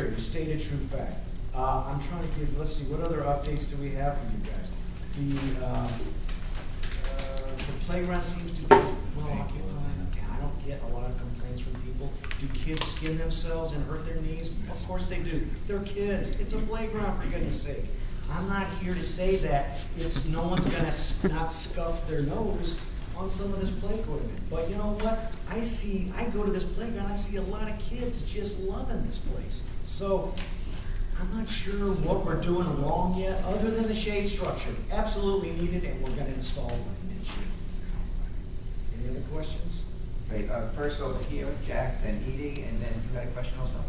You stated true fact. I'm trying to give, let's see, what other updates do we have for you guys? The playground seems to be well occupied. I don't get a lot of complaints from people. Do kids skin themselves and hurt their knees? Of course they do. They're kids. It's a playground, for goodness sake. I'm not here to say that no one's going to not scuff their nose on some of this play equipment. But you know what? I go to this playground, I see a lot of kids just loving this place. So I'm not sure what we're doing wrong yet, other than the shade structure. Absolutely needed, and we're going to install one next year. Any other questions? Great. First over here, Jack, then Edie, and then you had a question also?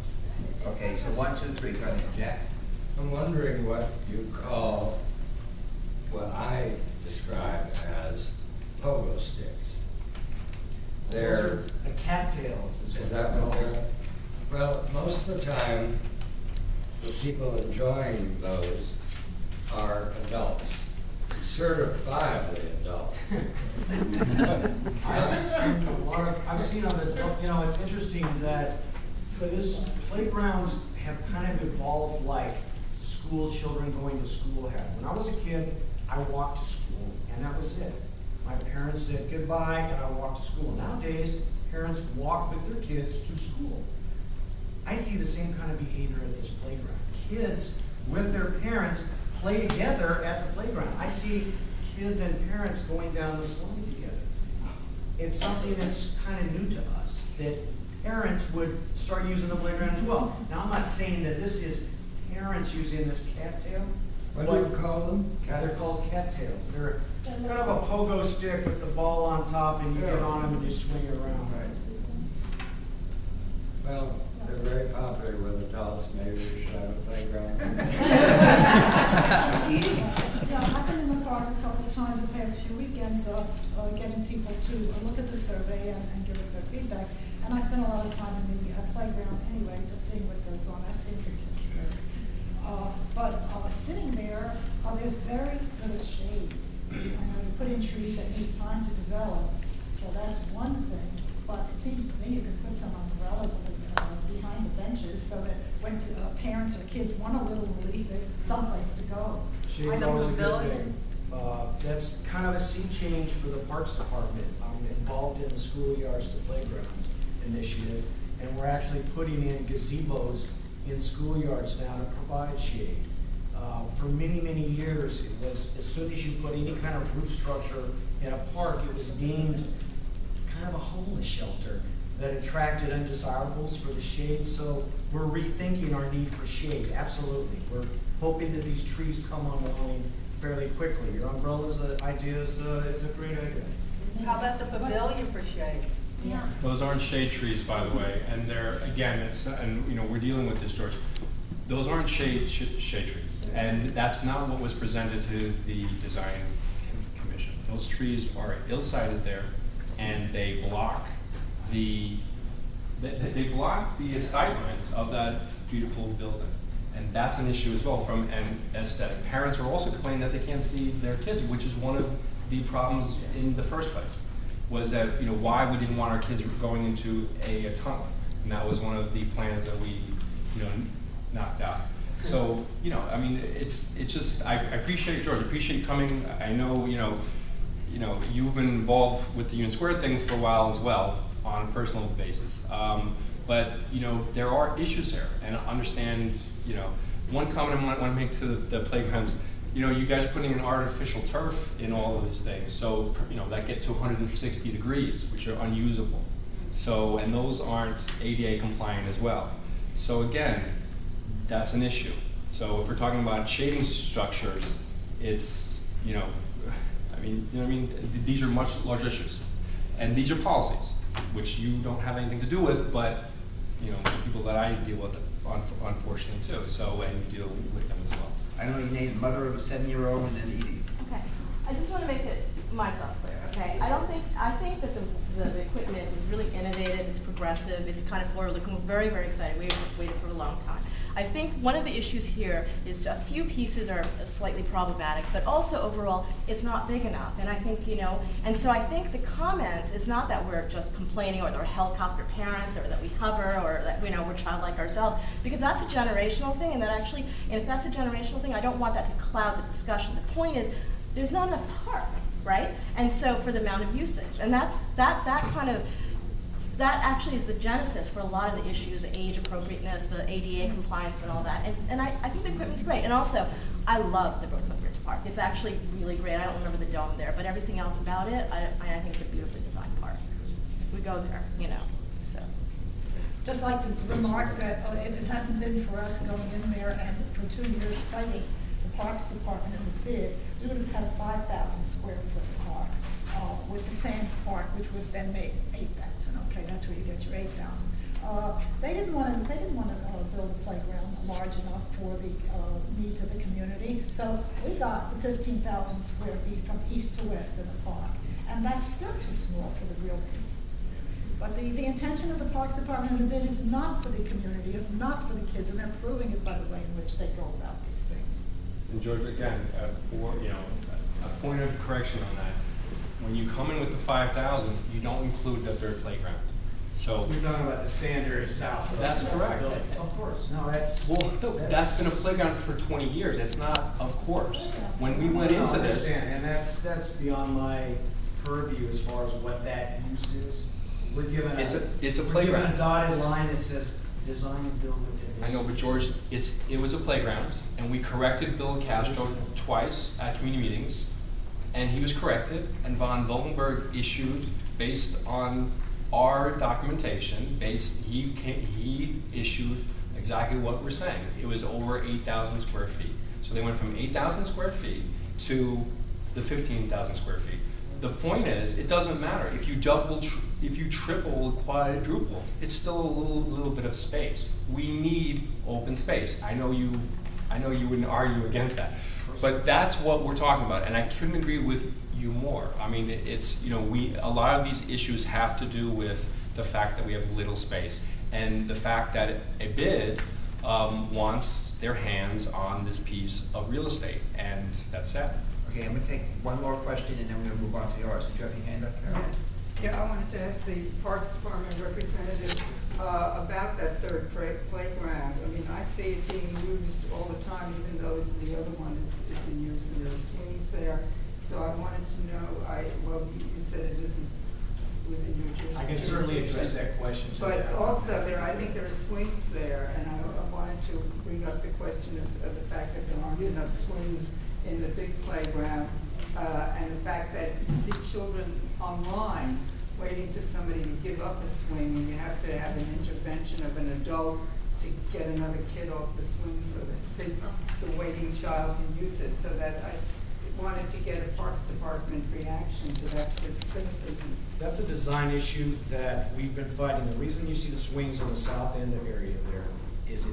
Okay, so 1, 2, 3. Go ahead, Jack. I'm wondering what you call what I describe as pogo sticks. They're the cattails. Is that what they're? Well, most of the time, the people enjoying those are adults, certifiably adults. I've seen on the, it's interesting that playgrounds have kind of evolved like school children going to school have. When I was a kid, I walked to school, and that was it. My parents said goodbye, and I walked to school. Nowadays, parents walk with their kids to school. I see the same kind of behavior at this playground. Kids with their parents play together at the playground. I see kids and parents going down the slide together. It's something that's kind of new to us, that parents would start using the playground as well. Now, I'm not saying that this is parents using this cattail. What do you call them? They're called cattails. They're kind of a pogo stick with the ball on top, and you get on them and you swing it around. Right. Well, they're very popular with adults. Maybe we should have a playground. Edie? Yeah, I've been in the park a couple of times the past few weekends, getting people to look at the survey and give us their feedback. And I spend a lot of time in the playground anyway, just seeing what goes on. I've seen some kids here. But sitting there, there's very little shade. I know you put in trees that need time to develop, so that's one thing. But it seems to me you can put some umbrellas behind the benches so that when parents or kids want a little relief, there's someplace to go. Shade's always a good thing. That's kind of a sea change for the Parks Department. I'm involved in the schoolyards to playgrounds initiative, and we're actually putting in gazebos in schoolyards now to provide shade. For many, many years, it was as soon as you put any kind of roof structure in a park, it was deemed kind of a homeless shelter that attracted undesirables for the shade. So we're rethinking our need for shade. Absolutely. We're hoping that these trees come online fairly quickly. Your umbrella's idea is a great idea. How about the pavilion for shade? Yeah. Those aren't shade trees, by the way, and they're, again, we're dealing with this, George. Those aren't shade trees, and that's not what was presented to the design commission. Those trees are ill-sited there, and they block the sight lines of that beautiful building, and that's an issue as well from an aesthetic. Parents are also complaining that they can't see their kids, which is one of the problems in the first place. Was that why we didn't want our kids going into a tunnel, and that was one of the plans that we knocked out. So it's just I appreciate George. I appreciate you coming. I know you've been involved with the Union Square thing for a while as well on a personal basis. But there are issues there, and understand. One comment I want to make to the playgrounds. You guys are putting in artificial turf in all of these things, so that gets to 160 degrees, which are unusable. So, and those aren't ADA compliant as well. So again, that's an issue. So if we're talking about shading structures, it's these are much larger issues, and these are policies, which you don't have anything to do with, but people that I deal with, unfortunately too. So and you deal with them as well. I know you named mother of a 7-year-old and then Edie. Okay. I just want to make it myself clear, Okay, I think that the equipment is really innovative, it's progressive, it's kind of forward-looking, very, very excited, we've waited for a long time. I think one of the issues here is a few pieces are slightly problematic, but also overall, it's not big enough. And I think, and so I think the comment is not that we're just complaining or they're helicopter parents or that we hover or that, we're childlike ourselves, because that's a generational thing, and that actually, and if that's a generational thing, I don't want that to cloud the discussion. The point is, there's not enough park, right? And so for the amount of usage, and that actually is the genesis for a lot of the issues, the age appropriateness, the ADA compliance and all that. And I think the equipment's great. And also, I love the Brooklyn Bridge Park. It's actually really great. I don't remember the dome there, but everything else about it, I think it's a beautifully designed park. We go there, so. Just like to remark that if it hadn't been for us going in there and for 2 years fighting the Parks Department in the bid, we would have had a 5,000 square foot park with the sand park, which would then make 8,000. Okay, that's where you get your 8,000. They didn't want to build a playground large enough for the needs of the community. So we got the 15,000 square feet from east to west in the park, and that's still too small for the real needs. But the intention of the Parks Department in the bid is not for the community, it's not for the kids, and they're proving it by the way in which they go about these things. And George, again, a point of correction on that. When you come in with the 5,000, you don't include the third playground. So We're talking about the sand area south. That's correct. Of course, no, that's. well, that's been a playground for 20 years. It's not, of course. When we went into this, And that's beyond my purview as far as what that use is. We're given it's a We're given playground. a dotted line that says design and build within this. I know, but George, it was a playground, and we corrected Bill Castro twice at community meetings, and he was corrected, and Von Volkenberg issued, based on our documentation, he issued exactly what we're saying. It was over 8,000 square feet. So they went from 8,000 square feet to the 15,000 square feet. The point is, it doesn't matter. If you if you triple, quadruple, it's still a little bit of space. We need open space. I know you wouldn't argue against that, but that's what we're talking about, and I couldn't agree with you more. I mean, it's a lot of these issues have to do with the fact that we have little space, and the fact that a bid wants their hands on this piece of real estate, and that's sad. Okay, I'm gonna take one more question and then we're gonna move on to yours. Did you have your hand up, Carol? Yeah, I wanted to ask the Parks Department representative about that third playground. I mean, I see it being used all the time, even though the other one is in use and there are swings there. So I wanted to know, well, you said it isn't within your jurisdiction. I can certainly address that question. But also I think there are swings there, and I wanted to bring up the question of the fact that there aren't enough swings in the big playground, and the fact that you see children online waiting for somebody to give up a swing, and you have to have an intervention of an adult to get another kid off the swing so that the waiting child can use it. So that I wanted to get a Parks Department reaction to that criticism. That's a design issue that we've been fighting. The reason you see the swings on the south end of area there is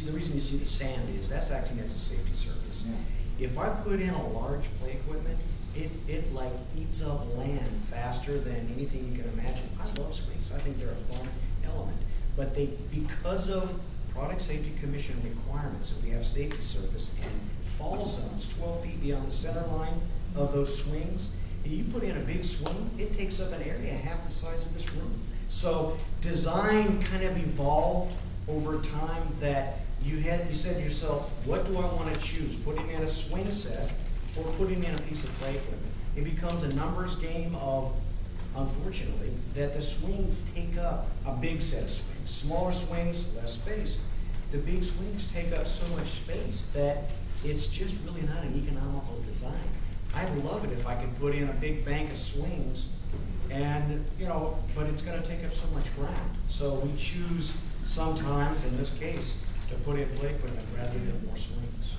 the reason you see the sand is that's acting as a safety surface. Yeah. If I put in a large play equipment, it like eats up land faster than anything you can imagine. I love swings. I think they're a fun element. But because of Product Safety Commission requirements, so we have safety surface and fall zones 12 feet beyond the center line of those swings, if you put in a big swing, it takes up an area half the size of this room. So design kind of evolved over time that you said to yourself, what do I want to choose? Putting in a swing set or putting in a piece of play equipment? It becomes a numbers game of, unfortunately, that the swings take up a big set of swings. Smaller swings, less space. The big swings take up so much space that it's just really not an economical design. I'd love it if I could put in a big bank of swings and, but it's going to take up so much ground. So we choose sometimes, in this case, to put in play equipment rather than more swings.